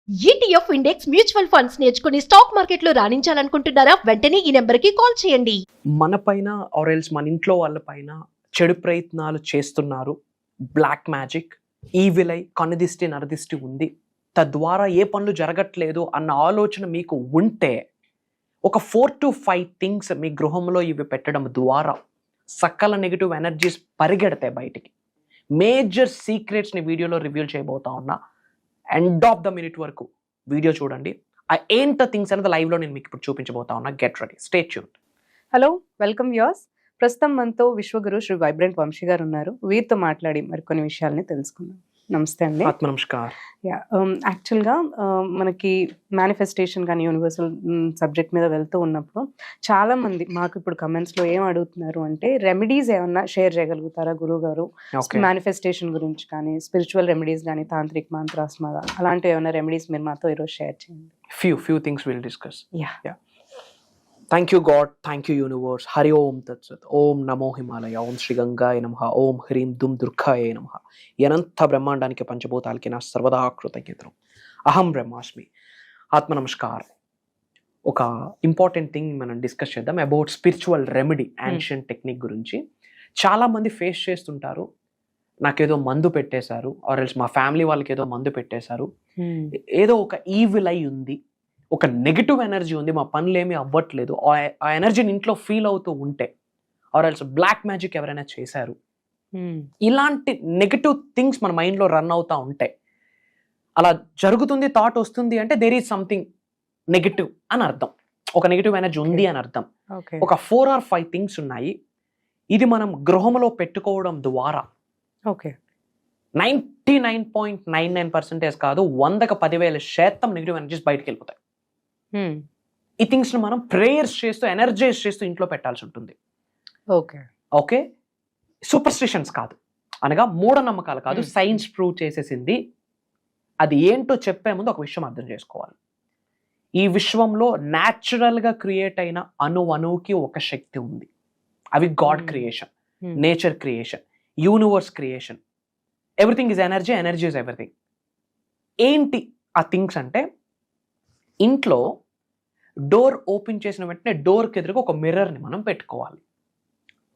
ETF index mutual funds నేర్చుకుని stock మార్కెట్లో రాణించాలనుకుంటున్నారా? వెంటనే ఈ నెంబర్కి కాల్ చేయండి. మన పైన ఆరెల్స్ మన ఇంట్లో వాళ్ళ పైన చెడు ప్రయత్నాలు చేస్తున్నారు, బ్లాక్ మ్యాజిక్, ఈవిల్ ఐ, కనుదిష్టి నరదిష్టి ఉంది, తద్వారా ఏ పనులు జరగట్లేదు అన్న ఆలోచన మీకు ఉంటే ఒక 4 to 5 థింగ్స్ మీ గృహంలో ఇవి పెట్టడం ద్వారా సకల నెగిటివ్ ఎనర్జీస్ పరిగెడతాయి బయటికి. మేజర్ సీక్రెట్స్ని వీడియోలో రివీల్ చేయబోతా ఉన్నా. ఎండ్ ఆఫ్ ద మినిట్ వరకు వీడియో చూడండి. ఆ ఏంట థింగ్స్ అనేది లైవ్లో నేను మీకు ఇప్పుడు చూపించబోతా ఉన్నా. Get ready, stay tuned. Hello, welcome viewers. ప్రస్తుతం మనతో విశ్వగురు శ్రీ వైబ్రెంట్ వంశీ గారు ఉన్నారు. వీరితో మాట్లాడి మరికొన్ని విషయాల్ని తెలుసుకుందాం. నమస్తే అండి. ఆత్మ నమస్కార్. యాక్చువల్గా మనకి మేనిఫెస్టేషన్ కానీ యూనివర్సల్ సబ్జెక్ట్ మీద వెళ్తూ ఉన్నప్పుడు చాలామంది మాకు ఇప్పుడు కమెంట్స్లో ఏం అడుగుతున్నారు అంటే, రెమెడీస్ ఏమన్నా షేర్ చేయగలుగుతారా గురువు గారు? మేనిఫెస్టేషన్ గురించి కానీ, స్పిరిచువల్ రెమెడీస్ కానీ, తాంత్రిక్ మంత్రాస్ అలాంటివి ఏమైనా రెమెడీస్ మీరు మాతో ఈరోజు షేర్ చేయండి. Few things we'll discuss. Yeah. Thank you God, thank you universe. Hari Om Tat Sat. Om Namo Himalaya. Om Shri Gangaya Namaha. Om Hrim Dum Durgaya Namaha. Yananta బ్రహ్మాండానికి పంచభూతాలకి నా సర్వదా కృతజ్ఞతలు. అహం బ్రహ్మాస్మి. ఆత్మ నమస్కారం. ఒక ఇంపార్టెంట్ థింగ్ మనం డిస్కస్ చేద్దాం about spiritual remedy, ancient technique గురించి. చాలా మంది ఫేస్ చేస్తుంటారు, నాకేదో మందు పెట్టేశారు, ఆర్ ఎల్స్ మా ఫ్యామిలీ వాళ్ళకి ఏదో మందు పెట్టేశారు, ఏదో ఒక ఈవిల్ ఐ ఉంది, ఒక నెగిటివ్ ఎనర్జీ ఉంది, మా పనులు ఏమీ అవ్వట్లేదు, ఆ ఎనర్జీని ఇంట్లో ఫీల్ అవుతూ ఉంటే, ఆర్ ఎల్స్ బ్లాక్ మ్యాజిక్ ఎవరైనా చేశారు, ఇలాంటి నెగిటివ్ థింగ్స్ మన మైండ్లో రన్ అవుతూ ఉంటాయి. అలా జరుగుతుంది, థాట్ వస్తుంది అంటే దేర్ ఈజ్ సంథింగ్ నెగిటివ్ అని అర్థం, ఒక నెగిటివ్ ఎనర్జీ ఉంది అని అర్థం. ఒక 4 or 5 థింగ్స్ ఉన్నాయి. ఇది మనం గృహంలో పెట్టుకోవడం ద్వారా 99.99% కాదు, 100కి 10,000% నెగిటివ్ ఎనర్జీస్ బయటకు వెళ్ళిపోతాయి. ఈ థింగ్స్ ను మనం ప్రేయర్స్ చేస్తూ, ఎనర్జైజ్ చేస్తూ ఇంట్లో పెట్టాల్సి ఉంటుంది. ఓకే, సూపర్ స్టిషన్స్ కాదు, అనగా మూఢనమ్మకాలు కాదు, సైన్స్ ప్రూవ్ చేసేసింది. అది ఏంటో చెప్పే ముందు ఒక విషయం అర్థం చేసుకోవాలి. ఈ విశ్వంలో న్యాచురల్ గా క్రియేట్ అయిన అణువుకి ఒక శక్తి ఉంది. అవి God creation, nature creation, universe creation. Everything is energy, energy is everything. ఏంటి ఆ థింగ్స్ అంటే, ఇంట్లో డోర్ ఓపెన్ చేసిన వెంటనే డోర్కి ఎదురుగా ఒక మిర్రర్ని మనం పెట్టుకోవాలి.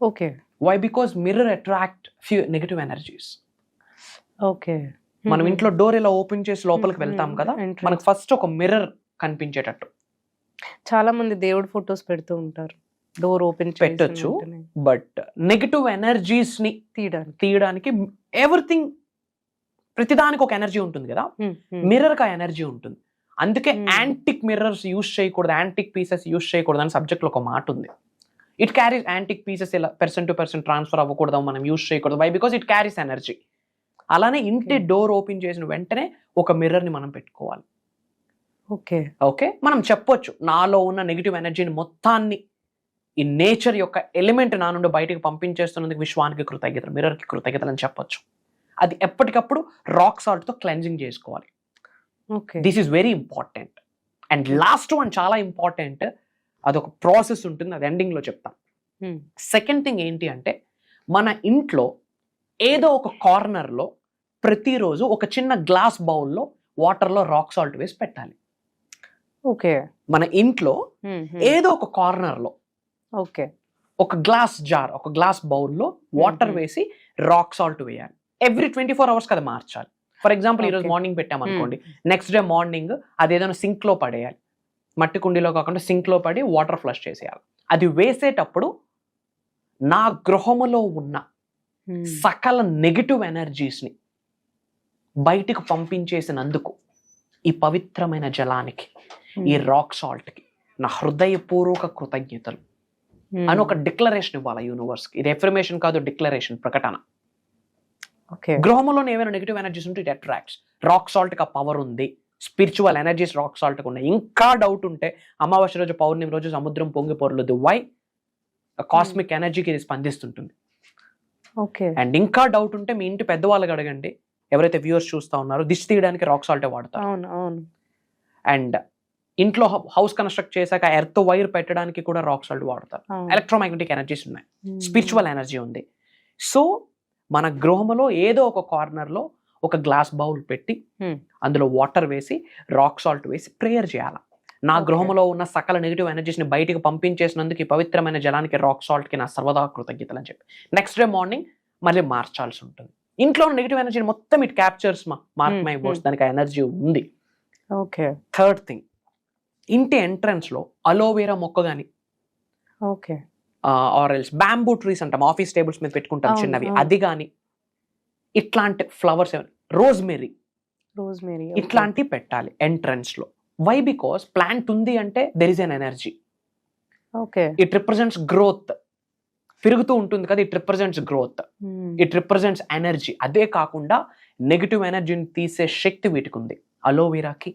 Okay, why? Because mirror attract few negative energies. Okay, మనం ఇంట్లో డోర్ ఇలా ఓపెన్ చేసి లోపలికి వెళ్తాం కదా, మనకు ఫస్ట్ ఒక మిర్రర్ కనిపించేటట్టు. చాలా మంది దేవుడి ఫొటోస్ పెడుతూ ఉంటారు, డోర్ ఓపెన్ పెట్టొచ్చు, బట్ నెగిటివ్ ఎనర్జీస్ ని తీయడానికి ఎవ్రీథింగ్, ప్రతిదానికి ఒక ఎనర్జీ ఉంటుంది కదా, మిర్రర్ కి ఆ ఎనర్జీ ఉంటుంది. అందుకే యాంటిక్ మిర్రర్స్ యూజ్ చేయకూడదు, యాంటిక్ పీసెస్ యూజ్ చేయకూడదు అని సబ్జెక్ట్ లో ఒక మాట ఉంది. ఇట్ క్యారీస్, యాంటిక్ పీసెస్ ఇలా పర్సన్ టు పర్సన్ ట్రాన్స్ఫర్ అవ్వకూడదు, మనం యూజ్ చేయకూడదు. Why? Because it carries energy. అలానే ఇంటి డోర్ ఓపెన్ చేసిన వెంటనే ఒక మిర్రర్ ని మనం పెట్టుకోవాలి. ఓకే, మనం చెప్పొచ్చు, నాలో ఉన్న నెగిటివ్ ఎనర్జీని మొత్తాన్ని ఈ నేచర్ యొక్క ఎలిమెంట్ నా నుండి బయటకు పంపించేస్తున్నందుకు విశ్వానికి కృతజ్ఞతలు, మిర్రర్కి కృతజ్ఞతలు అని చెప్పొచ్చు. అది ఎప్పటికప్పుడు రాక్ సాల్ట్ తో క్లెన్జింగ్ చేసుకోవాలి. This is very important. And last one చాలా ఇంపార్టెంట్, అదొక ప్రాసెస్ ఉంటుంది, అది ఎండింగ్ లో చెప్తాను. సెకండ్ థింగ్ ఏంటి అంటే, మన ఇంట్లో ఏదో ఒక కార్నర్ లో ప్రతిరోజు ఒక చిన్న గ్లాస్ బౌల్లో వాటర్లో రాక్ సాల్ట్ వేసి పెట్టాలి. ఓకే, మన ఇంట్లో ఏదో ఒక కార్నర్ లో ఒక గ్లాస్ జార్, ఒక గ్లాస్ బౌల్లో వాటర్ వేసి రాక్ సాల్ట్ వేయాలి. ఎవ్రీ 24 hours కదా మార్చాలి. ఫర్ ఎగ్జాంపుల్, ఈరోజు మార్నింగ్ పెట్టామనుకోండి, నెక్స్ట్ డే మార్నింగ్ అదేదైనా సింక్ లో పడేయాలి. మట్టి కుండీలో కాకుండా సింక్ లో పడి వాటర్ ఫ్లష్ చేసేయాలి. అది వేసేటప్పుడు నా గృహములో ఉన్న సకల నెగిటివ్ ఎనర్జీస్ ని బయటికి పంపించేసినందుకు ఈ పవిత్రమైన జలానికి, ఈ రాక్ సాల్ట్ కి నా హృదయపూర్వక కృతజ్ఞతలు అని ఒక డిక్లరేషన్ ఇవ్వాలి యూనివర్స్ కి. ఇది ఎఫర్మేషన్ కాదు, డిక్లరేషన్, ప్రకటన. గృహంలో ఏమైనా నెగిటివ్ ఎనర్జీస్ ఉంటే ఇట్ అట్రాక్ట్స్. రాక్ సాల్ట్ కి ఆ పవర్ ఉంది, స్పిరిచువల్ ఎనర్జీస్ రాక్ సాల్ట్ కి ఉన్నాయి. ఇంకా డౌట్ ఉంటే అమావాస్య రోజు, పౌర్ణమి రోజు సముద్రం పొంగి పొరలదు. వై? కాస్మిక్ ఎనర్జీకి ఇది స్పందిస్తుంటుంది. అండ్ ఇంకా డౌట్ ఉంటే మీ ఇంటి పెద్దవాళ్ళకి అడగండి, ఎవరైతే వ్యూవర్స్ చూస్తా ఉన్నారో, దిష్టి తీయడానికి రాక్ సాల్టే వాడతారు. అండ్ ఇంట్లో హౌస్ కన్స్ట్రక్ట్ చేశాక ఎర్త్ వైర్ పెట్టడానికి కూడా రాక్ సాల్ట్ వాడతారు. ఎలక్ట్రోమాగ్నెటిక్ ఎనర్జీస్ ఉన్నాయి, స్పిరిచువల్ ఎనర్జీ ఉంది. సో మన గృహంలో ఏదో ఒక కార్నర్లో ఒక గ్లాస్ బౌల్ పెట్టి Hmm. అందులో వాటర్ వేసి రాక్ సాల్ట్ వేసి ప్రేయర్ చేయాలి. నా Okay. గృహంలో ఉన్న సకల నెగిటివ్ ఎనర్జీస్ ని బయటికి పంపించేసినందుకు ఈ పవిత్రమైన జలానికి రాక్ సాల్ట్ కి నా సర్వదా కృతజ్ఞతలు అని చెప్పి నెక్స్ట్ డే మార్నింగ్ మళ్ళీ మార్చాల్సి ఉంటుంది. ఇంట్లో ఉన్న నెగిటివ్ ఎనర్జీని మొత్తం it captures mark my words, దానికి ఆ ఎనర్జీ ఉంది. ఓకే థర్డ్ థింగ్, ఇంటి ఎంట్రన్స్ లో అలోవేరా మొక్క గాని okay or else bamboo trees అంటాం, ఆఫీస్ టేబుల్స్ మీద పెట్టుకుంటాం అవును, చిన్నవి, అవును. అది కానీ ఇట్లాంటి ఫ్లవర్స్ రోజ్మెరీ రోజ్మేరీ ఇట్లాంటివి పెట్టాలి ఎంట్రన్స్ లో. వై? బికాస్ ప్లాంట్ ఉంది అంటే there is N energy. Okay it represents growth, పెరుగుతూ ఉంటుంది కదా, it represents growth, it represents energy. అదే కాకుండా నెగిటివ్ ఎనర్జీని తీసే శక్తి వీటికి ఉంది అలోవెరాకి.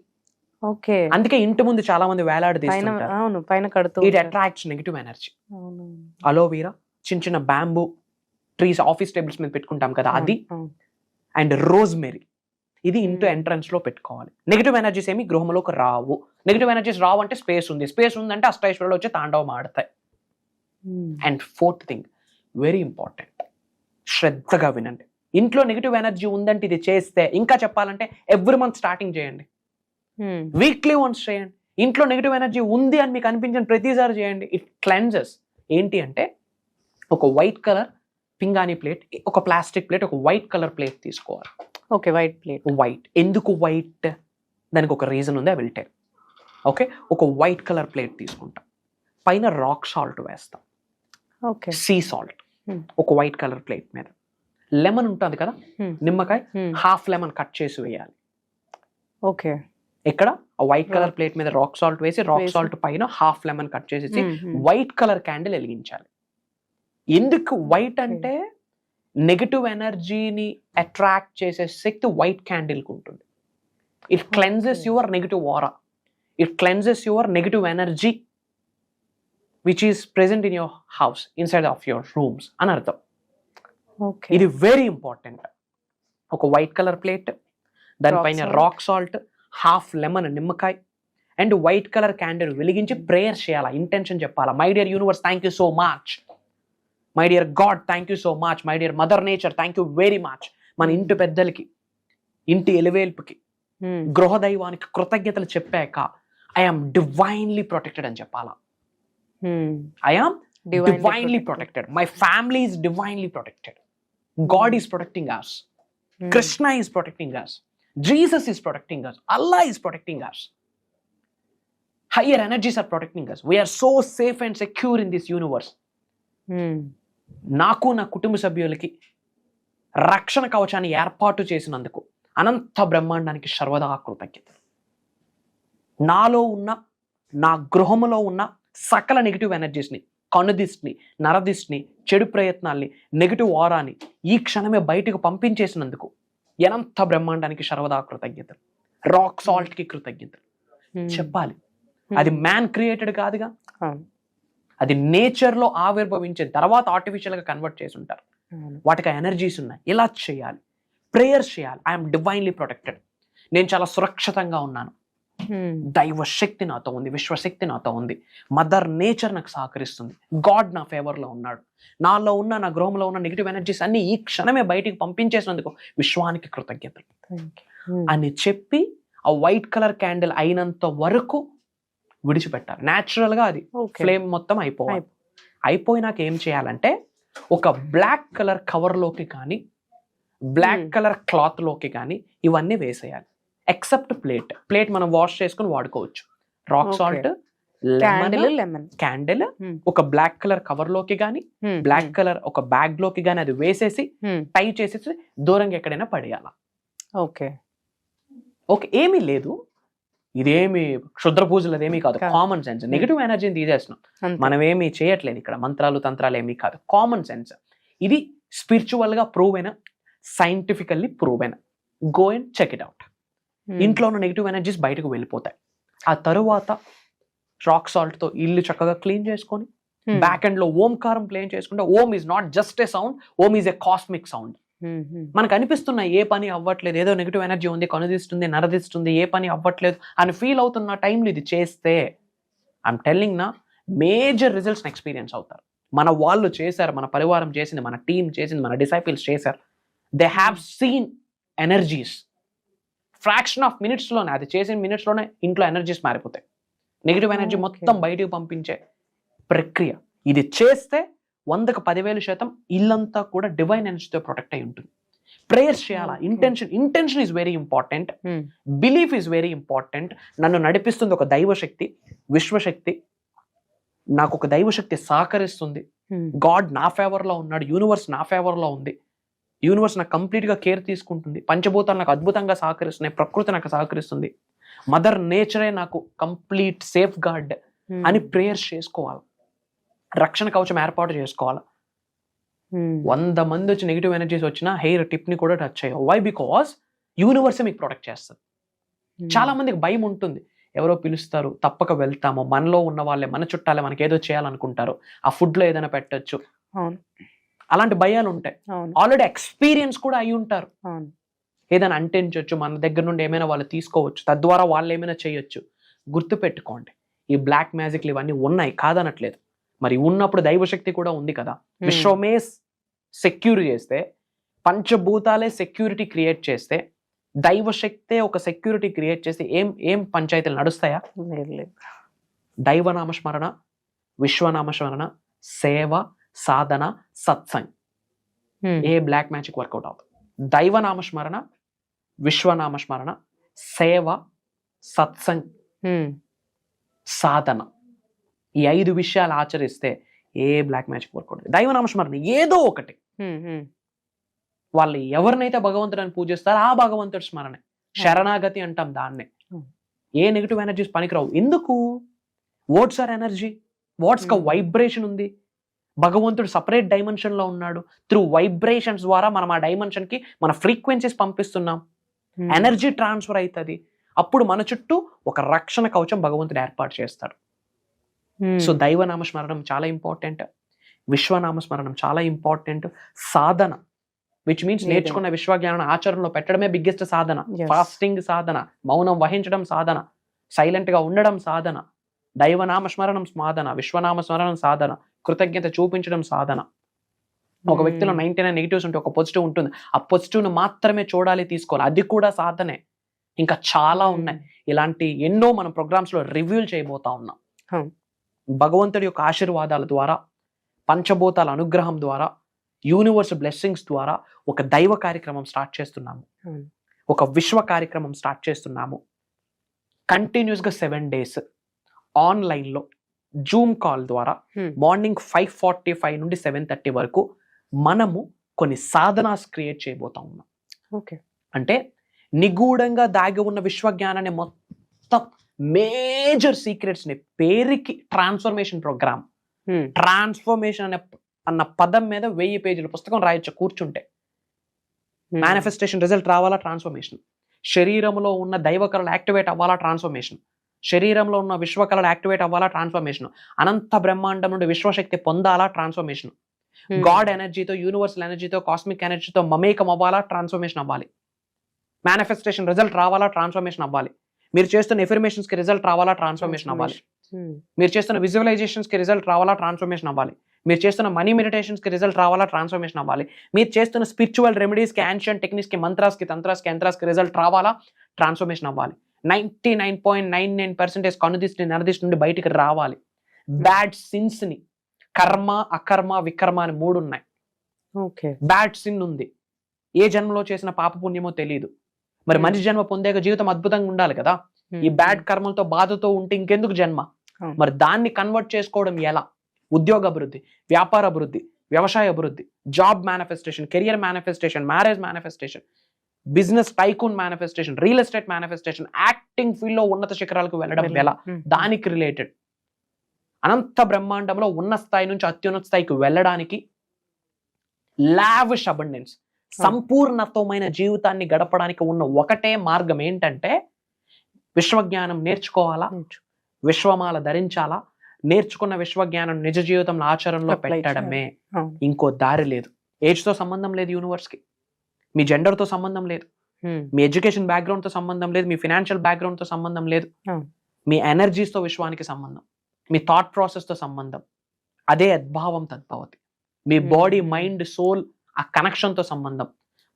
ఓకే అందుకే ఇంటి ముందు చాలా మంది పైన వేలాడదీస్తుంటారు. అవును పైన కడుతూ ఇట్ ఉంటారు. Attracts negative energy. అవును. అలోవెరా, చిన్న చిన్న బ్యాంబూ ట్రీస్ ఆఫీస్ టేబుల్స్ మీద పెట్టుకుంటాం కదా అది, అవును. అండ్ రోజ్మెరీ, ఇది ఇంటూ Hmm. ఎంట్రన్స్ లో పెట్టుకోవాలి. నెగిటివ్ ఎనర్జీస్ ఏమి గృహంలోకి రావు. నెగిటివ్ ఎనర్జీస్ రావు అంటే స్పేస్ ఉంది, స్పేస్ ఉందంటే అష్టైశ్వర్యాలు వచ్చి తాండవం ఆడతాయి. Hmm. And fourth thing, very important, శ్రద్ధగా వినండి. ఇంట్లో నెగిటివ్ ఎనర్జీ ఉందంటే ఇది చేస్తే, ఇంకా చెప్పాలంటే ఎవ్రీ మంత్ స్టార్టింగ్ చేయండి, Hmm. వీక్లీ వన్స్ చేయండి. ఇంట్లో నెగిటివ్ ఎనర్జీ ఉంది అని మీకు అనిపించిన ప్రతిసారి చేయండి. It cleanses. ఏంటి అంటే ఒక వైట్ కలర్ పింగాణి ప్లేట్, ఒక ప్లాస్టిక్ ప్లేట్, ఒక వైట్ కలర్ ప్లేట్ తీసుకోవాలి. Okay white plate. వైట్ ఎందుకు వైట్? దానికి ఒక రీజన్ ఉంది, ఐ విల్ టెల్. ఓకే, ఒక వైట్ కలర్ ప్లేట్ తీసుకుంటాం, పైన రాక్ సాల్ట్ వేస్తాం, ఓకే సీ సాల్ట్, Hmm. ఒక వైట్ కలర్ ప్లేట్ మీద లెమన్ ఉంటుంది కదా, Hmm. నిమ్మకాయ, Hmm. హాఫ్ లెమన్ కట్ చేసి వేయాలి. ఓకే ఇక్కడ ఆ వైట్ కలర్ ప్లేట్ మీద రాక్ సాల్ట్ వేసి, రాక్ వేసి. సాల్ట్ పైన హాఫ్ లెమన్ కట్ చేసి Hmm. Hmm. White colour candle వెలిగించాలి. ఎందుకు వైట్ Okay. అంటే నెగిటివ్ ఎనర్జీని అట్రాక్ట్ చేసే శక్తి వైట్ క్యాండిల్ కు ఉంటుంది. It cleanses Okay. Your negative aura, it cleanses your negative energy which is present in your house, inside of your rooms అని అర్థం. Okay ఇది వెరీ ఇంపార్టెంట్. ఒక వైట్ కలర్ ప్లేట్, దానిపైన salt. Rock salt, half lemon నిమ్మకాయ, and white colour candle వెలిగించి prayer చేయాలా, intention చెప్పాలా. My dear universe thank you so much, my dear God thank you so much, my dear mother nature thank you very much. మన ఇంటి పెద్దలకి, ఇంటి ఎలివేల్పుకి, Hmm. గృహదైవానికి కృతజ్ఞతలు చెప్పాక ఐఆమ్ డివైన్లీ ప్రొటెక్టెడ్ అని చెప్పాలా. Hmm. I am Divinely divinely protected. protected. My family is divinely protected. God is protecting us. Hmm. Krishna is protecting us. Jesus is protecting us. Allah is protecting us. Higher energies are protecting us. We are so safe and secure in this universe. Hmm. నాకు నా కుటుంబ సభ్యులకి రక్షణ కవచాన్ని ఏర్పాటు చేసినందుకు అనంత బ్రహ్మాండానికి సర్వదా కృతజ్ఞతలు. నాలో ఉన్న, నా గృహములో ఉన్న సకల నెగిటివ్ ఎనర్జీస్ని, కనుదిష్టిని, నరదిష్టిని, చెడు ప్రయత్నాల్ని, నెగిటివ్ ఆరాని ఈ క్షణమే బయటకు పంపించేసినందుకు అనంత బ్రహ్మాండానికి సర్వదా కృతజ్ఞతలు. రాక్ సాల్ట్ కి కృతజ్ఞతలు Hmm. చెప్పాలి. Hmm. అది మ్యాన్ క్రియేటెడ్ కాదుగా, అవును. అది నేచర్ లో ఆవిర్భవించిన తర్వాత ఆర్టిఫిషియల్ గా కన్వర్ట్ చేసి ఉంటారు. అవును. వాటికి ఎనర్జీస్ ఉన్నాయి. ఇలా చేయాలి, ప్రేయర్స్ చేయాలి. ఐఎమ్ డివైన్లీ ప్రొటెక్టెడ్, నేను చాలా సురక్షితంగా ఉన్నాను, Hmm. దైవ శక్తి నాతో ఉంది, విశ్వశక్తి నాతో ఉంది, మదర్ నేచర్ నాకు సహకరిస్తుంది, గాడ్ నా ఫేవర్ లో ఉన్నాడు, నాలో ఉన్న, నా గృహంలో ఉన్న నెగిటివ్ ఎనర్జీస్ అన్ని ఈ క్షణమే బయటికి పంపించేసినందుకు విశ్వానికి కృతజ్ఞతలు Thank you. Hmm. అని చెప్పి ఆ వైట్ కలర్ క్యాండిల్ అయినంత వరకు విడిచిపెట్టాలి. న్యాచురల్ గా అది Okay. ఫ్లేమ్ మొత్తం అయిపోవాలి. అయిపోయినాక ఏం చేయాలంటే ఒక బ్లాక్ కలర్ కవర్ లోకి కానీ, బ్లాక్ కలర్ క్లాత్ లోకి కానీ ఇవన్నీ వేసేయాలి. ఎక్సెప్ట్ ప్లేట్ మనం వాష్ చేసుకుని వాడుకోవచ్చు. Rock Okay. Salt, Candle, lemon. Candle Hmm. ఒక బ్లాక్ కలర్ కవర్ లోకి కానీ, Hmm. బ్లాక్ కలర్ ఒక బ్యాగ్ లోకి కానీ అది వేసేసి Hmm. టై చేసేసి దూరంగా ఎక్కడైనా పడేయాల. ఓకే ఓకే, ఏమీ లేదు, ఇదేమి క్షుద్ర పూజలు అదేమీ కాదు, కాదు. Common sense. నెగిటివ్ ఎనర్జీని తీసేస్తున్నాం, అంతే. మనం ఏమీ చేయట్లేదు ఇక్కడ, మంత్రాలు తంత్రాలు ఏమీ కాదు, కామన్ సెన్స్. ఇది స్పిరిచువల్ గా ప్రూవ్ అయిన, సైంటిఫికల్లీ ప్రూవ్ అయిన. Go and check it out. Hmm. ఇంట్లో ఉన్న నెగిటివ్ ఎనర్జీస్ బయటకు వెళ్ళిపోతాయి. ఆ తరువాత రాక్ సాల్ట్ తో ఇల్లు చక్కగా క్లీన్ చేసుకొని, Hmm. బ్యాక్ ఎండ్ లో ఓంకారం ప్లే చేసుకుంటే, Om is not just a sound, Om is a cosmic sound. Hmm. Hmm. మనకు అనిపిస్తున్న ఏ పని అవ్వట్లేదు, ఏదో నెగిటివ్ ఎనర్జీ ఉంది, కనుదిస్తుంది, నరదిస్తుంది, ఏ పని అవ్వట్లేదు అని ఫీల్ అవుతున్న టైంలో ఇది చేస్తే, ఐఎమ్ టెల్లింగ్ నా, మేజర్ రిజల్ట్స్ ఎక్స్పీరియన్స్ అవుతారు. మన వాళ్ళు చేశారు, మన పరివారం చేసింది, మన టీం చేసింది, మన డిసైపుల్స్ చేశారు. They have seen energies. Fraction of మినిట్స్లోనే, అది చేసిన మినిట్స్లోనే ఇంట్లో ఎనర్జీస్ మారిపోతాయి. నెగిటివ్ ఎనర్జీ మొత్తం బయటికి పంపించే ప్రక్రియ. ఇది చేస్తే 100కి 10,000% ఇల్లంతా కూడా డివైన్ ఎనర్జీతో ప్రొటెక్ట్ అయి ఉంటుంది. ప్రేయర్స్ చేయాలా, intention is very important, belief is very important. నన్ను నడిపిస్తుంది ఒక దైవశక్తి, విశ్వశక్తి, నాకు ఒక దైవశక్తి సహకరిస్తుంది, గాడ్ నా ఫేవర్ లో ఉన్నాడు, యూనివర్స్ నా ఫేవర్ లో ఉంది, యూనివర్స్ నాకు కంప్లీట్ గా కేర్ తీసుకుంటుంది, పంచభూతాలు నాకు అద్భుతంగా సహకరిస్తున్నాయి, ప్రకృతి నాకు సహకరిస్తుంది, మదర్ నేచరే నాకు కంప్లీట్ సేఫ్ గార్డ్ అని ప్రేయర్స్ చేసుకోవాలి. రక్షణ కవచం ఏర్పాటు చేసుకోవాలి. 100 మంది వచ్చి నెగిటివ్ ఎనర్జీస్ వచ్చినా హెయిర్ టిప్ ని కూడా టచ్ చేయవు. వై? బికాస్ యూనివర్సే మీకు ప్రొటెక్ట్ చేస్తుంది. చాలా మందికి భయం ఉంటుంది, ఎవరో పిలుస్తారు తప్పక వెళ్తాము, మనలో ఉన్న వాళ్ళే, మన చుట్టాలే మనకి ఏదో చేయాలనుకుంటారు, ఆ ఫుడ్ లో ఏదైనా పెట్టచ్చు, అలాంటి భయాలు ఉంటాయి. ఆల్రెడీ ఎక్స్పీరియన్స్ కూడా అయి ఉంటారు. ఏదైనా అంటించవచ్చు, మన దగ్గర నుండి ఏమైనా వాళ్ళు తీసుకోవచ్చు, తద్వారా వాళ్ళు ఏమైనా చేయొచ్చు. గుర్తు పెట్టుకోండి, ఈ బ్లాక్ మ్యాజిక్లు ఇవన్నీ ఉన్నాయి, కాదనట్లేదు. మరి ఉన్నప్పుడు దైవశక్తి కూడా ఉంది కదా. విశ్వమే సెక్యూర్ చేస్తే, పంచభూతాలే సెక్యూరిటీ క్రియేట్ చేస్తే, దైవశక్తే ఒక సెక్యూరిటీ క్రియేట్ చేస్తే ఏం పంచాయతీలు నడుస్తాయా? దైవనామస్మరణ, విశ్వనామస్మరణ, సేవ, సాధన, సత్సంగ్, ఏ బ్లాక్ మ్యాజిక్ వర్కౌట్ అవుతుంది. దైవనామస్మరణ, విశ్వనామస్మరణ, సేవ, సత్సంగ్, సాధన, ఈ 5 విషయాలు ఆచరిస్తే ఏ బ్లాక్ మ్యాజిక్ వర్కౌట్. దైవనామస్మరణ ఏదో ఒకటి, వాళ్ళు ఎవరినైతే భగవంతుడిని పూజిస్తారో ఆ భగవంతుడి స్మరణే శరణాగతి అంటాం దాన్నే. ఏ నెగిటివ్ ఎనర్జీస్ పనికిరావు. ఎందుకు? వాట్స్ ఆర్ ఎనర్జీ, వాట్స్ క వైబ్రేషన్ ఉంది. భగవంతుడు సపరేట్ డైమెన్షన్ లో ఉన్నాడు. త్రూ వైబ్రేషన్స్ ద్వారా మనం ఆ డైమెన్షన్ కి మన ఫ్రీక్వెన్సీస్ పంపిస్తున్నాం, ఎనర్జీ ట్రాన్స్ఫర్ అవుతుంది. అప్పుడు మన చుట్టూ ఒక రక్షణ కవచం భగవంతుడు ఏర్పాటు చేస్తాడు. సో దైవనామస్మరణం చాలా ఇంపార్టెంట్, విశ్వనామస్మరణం చాలా ఇంపార్టెంట్. సాధన, విచ్ మీన్స్ నేర్చుకున్న విశ్వజ్ఞానం ఆచరణలో పెట్టడమే బిగ్గెస్ట్ సాధన. ఫాస్టింగ్ సాధన, మౌనం వహించడం సాధన, సైలెంట్ గా ఉండడం సాధన, దైవనామస్మరణం సాధన, విశ్వనామస్మరణం సాధన, కృతజ్ఞత చూపించడం సాధన. ఒక వ్యక్తిలో 99 నెగిటివ్స్ ఉంటే ఒక పాజిటివ్ ఉంటుంది, ఆ పాజిటివ్ ను మాత్రమే చూడాలి, తీసుకోవాలి, అది కూడా సాధనే. ఇంకా చాలా ఉన్నాయి ఇలాంటి ఎన్నో మనం ప్రోగ్రామ్స్ లో రివ్యూలు చేయబోతా ఉన్నాం. భగవంతుడి యొక్క ఆశీర్వాదాల ద్వారా, పంచభూతాల అనుగ్రహం ద్వారా, యూనివర్స్ బ్లెస్సింగ్స్ ద్వారా ఒక దైవ కార్యక్రమం స్టార్ట్ చేస్తున్నాము, ఒక విశ్వ కార్యక్రమం స్టార్ట్ చేస్తున్నాము. కంటిన్యూస్ గా 7 days ఆన్లైన్లో జూమ్ కాల్ ద్వారా మార్నింగ్ 5:45 నుండి 7:30 వరకు మనము కొన్ని సాధనాస్ క్రియేట్ చేయబోతా ఉన్నాం. అంటే నిగూఢంగా దాగి ఉన్న విశ్వజ్ఞానాన్ని మొత్తం మేజర్ సీక్రెట్స్ ని పేరుకి ట్రాన్స్ఫర్మేషన్ ప్రోగ్రామ్. ట్రాన్స్ఫర్మేషన్ అన్న పదం మీద 1000 పేజీల పుస్తకం రాయొచ్చు కూర్చుంటే. మేనిఫెస్టేషన్ రిజల్ట్ రావాలా, ట్రాన్స్ఫర్మేషన్. శరీరంలో ఉన్న దైవ కళలు యాక్టివేట్ అవ్వాలా, ట్రాన్స్ఫర్మేషన్. శరీరంలో ఉన్న విశ్వకళలు యాక్టివేట్ అవ్వాలా, ట్రాన్స్ఫర్మేషన్. అనంత బ్రహ్మాండం నుండి విశ్వశక్తి పొందాలా, ట్రాన్స్ఫర్మేషన్. గాడ్ ఎనర్జీతో, యూనివర్సల్ ఎనర్జీతో, కాస్మిక్ ఎనర్జీతో మమేకం అవ్వాలా, ట్రాన్స్ఫర్మేషన్ అవ్వాలి. మేనిఫెస్టేషన్ రిజల్ట్ రావాలా, ట్రాన్స్ఫర్మేషన్ అవ్వాలి. మీరు చేస్తున్న ఎఫర్మేషన్స్ కి రిజల్ట్ రావాలా, ట్రాన్స్ఫర్మేషన్ అవ్వాలి. మీరు చేస్తున్న విజువలైజేషన్స్ కి రిజల్ట్ రావాలా, ట్రాన్స్ఫర్మేషన్ అవ్వాలి. మీరు చేస్తున్న మనీ మెడిటేషన్స్ కి రిజల్ట్ రావాలా, ట్రాన్స్ఫర్మేషన్ అవ్వాలి. మీరు చేస్తున్న స్పిరిచువల్ రెమెడీస్ కి, యాన్షియంట్ టెక్నిక్స్ కి, మంత్రాస్ కి, తంత్రాస్ కి, యంత్రాస్ కి రిజల్ట్ రావాలా, ట్రాన్స్ఫర్మేషన్ అవ్వాలి. 99.99% కనుదిష్టి, నరదిష్టి నుండి బయటికి రావాలి. బ్యాడ్ సిన్స్ ని, కర్మ, అకర్మ, వికర్మ అని 3 ఉన్నాయి. బ్యాడ్ సిన్ ఉంది, ఏ జన్మలో చేసిన పాప పుణ్యమో తెలియదు. మరి మనిషి జన్మ పొందాక జీవితం అద్భుతంగా ఉండాలి కదా. ఈ బ్యాడ్ కర్మలతో, బాధతో ఉంటే ఇంకెందుకు జన్మ? మరి దాన్ని కన్వర్ట్ చేసుకోవడం ఎలా? ఉద్యోగ అభివృద్ధి, వ్యాపార అభివృద్ధి, వ్యవసాయ అభివృద్ధి, job manifestation, career manifestation, marriage manifestation, business tycoon manifestation, real estate manifestation, acting field లో ఉన్నత శిఖరాలకు వెళ్ళడం ఎలా, దానికి రిలేటెడ్. అనంత బ్రహ్మాండంలో ఉన్న స్థాయి నుంచి అత్యున్నత స్థాయికి వెళ్ళడానికి లావిష్ అబండెన్స్, సంపూర్ణత్వమైన జీవితాన్ని గడపడానికి ఉన్న ఒకటే మార్గం ఏంటంటే విశ్వజ్ఞానం నేర్చుకోవాలా, విశ్వమాల ధరించాలా, నేర్చుకున్న విశ్వజ్ఞానం నిజ జీవితంలో ఆచరణలో పెట్టడమే. ఇంకో దారి లేదు. ఏజ్ తో సంబంధం లేదు యూనివర్స్ కి, మీ జెండర్ తో సంబంధం లేదు, మీ ఎడ్యుకేషన్ బ్యాక్గ్రౌండ్ తో సంబంధం లేదు, మీ ఫినాన్షియల్ బ్యాక్గ్రౌండ్ తో సంబంధం లేదు, మీ ఎనర్జీస్ తో విశ్వానికి సంబంధం, మీ థాట్ ప్రాసెస్ తో సంబంధం. అదే అద్భావం తద్భవతి. మీ బాడీ, మైండ్, సోల్ ఆ కనెక్షన్ తో సంబంధం.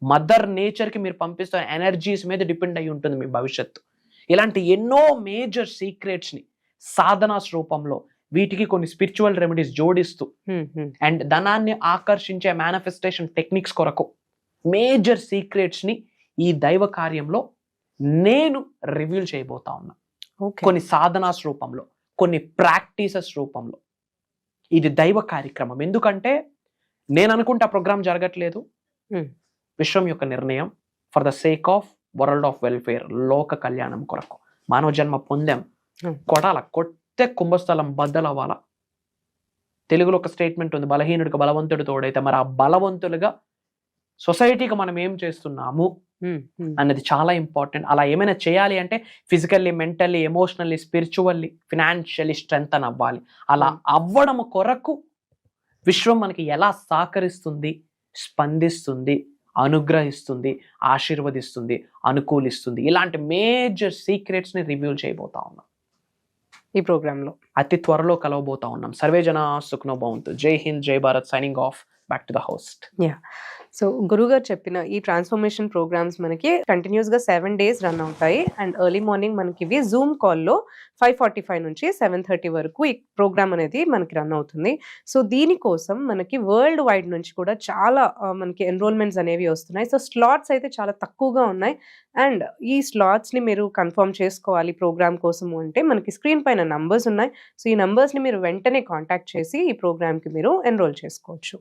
మదర్ నేచర్కి మీరు పంపిస్తున్న ఎనర్జీస్ మీద డిపెండ్ అయి ఉంటుంది మీ భవిష్యత్తు. ఇలాంటి ఎన్నో మేజర్ సీక్రెట్స్ని సాధనాస్ రూపంలో వీటికి కొన్ని స్పిరిచువల్ రెమెడీస్ జోడిస్తూ అండ్ ధనాన్ని ఆకర్షించే మేనిఫెస్టేషన్ టెక్నిక్స్ కొరకు మేజర్ సీక్రెట్స్ని ఈ దైవ కార్యంలో నేను రివీల్ చేయబోతా ఉన్నా. కొన్ని సాధనాస్ రూపంలో, కొన్ని ప్రాక్టీసెస్ రూపంలో. ఇది దైవ కార్యక్రమం. ఎందుకంటే నేను అనుకుంటే ఆ ప్రోగ్రామ్ జరగట్లేదు. విశ్వం యొక్క నిర్ణయం for the sake of world of welfare, లోక కళ్యాణం కొరకు మానవ జన్మ పొందాం. కొట్టే కుంభస్థలం బద్దలవ్వాలా. తెలుగులో ఒక స్టేట్మెంట్ ఉంది, బలహీనుడికి బలవంతుడు తోడైతే. మరి ఆ బలవంతులుగా సొసైటీకి మనం ఏం చేస్తున్నాము అన్నది చాలా ఇంపార్టెంట్. అలా ఏమైనా చేయాలి అంటే physically, mentally, emotionally, spiritually, financially strengthen అవ్వాలి. అలా అవ్వడం కొరకు విశ్వం మనకి ఎలా సహకరిస్తుంది, స్పందిస్తుంది, అనుగ్రహిస్తుంది, ఆశీర్వదిస్తుంది, అనుకూలిస్తుంది, ఇలాంటి మేజర్ సీక్రెట్స్ని రివ్యూల్ చేయబోతా ఉన్నాం ఈ ప్రోగ్రాంలో. అతి త్వరలో కలవబోతా ఉన్నాం. సర్వే జన సుఖనో భవంతు. జై హింద్, జై Bharat. Signing off. Back to the host. So గురుగారు చెప్పిన ఈ ట్రాన్స్ఫర్మేషన్ ప్రోగ్రామ్స్ మనకి కంటిన్యూస్గా 7 days రన్ అవుతాయి. అండ్ ఎర్లీ మార్నింగ్ మనకి ఇవి జూమ్ కాల్లో 5:45 నుంచి 7:30 వరకు ఈ ప్రోగ్రామ్ అనేది మనకి రన్ అవుతుంది. సో దీనికోసం మనకి వరల్డ్ వైడ్ నుంచి కూడా చాలా మనకి ఎన్రోల్మెంట్స్ అనేవి వస్తున్నాయి. సో స్లాట్స్ అయితే చాలా తక్కువగా ఉన్నాయి. అండ్ ఈ స్లాట్స్ని మీరు కన్ఫర్మ్ చేసుకోవాలి ప్రోగ్రామ్ కోసము అంటే మనకి స్క్రీన్ పైన నంబర్స్ ఉన్నాయి. సో ఈ నంబర్స్ని మీరు వెంటనే కాంటాక్ట్ చేసి ఈ ప్రోగ్రామ్కి మీరు ఎన్రోల్ చేసుకోవచ్చు.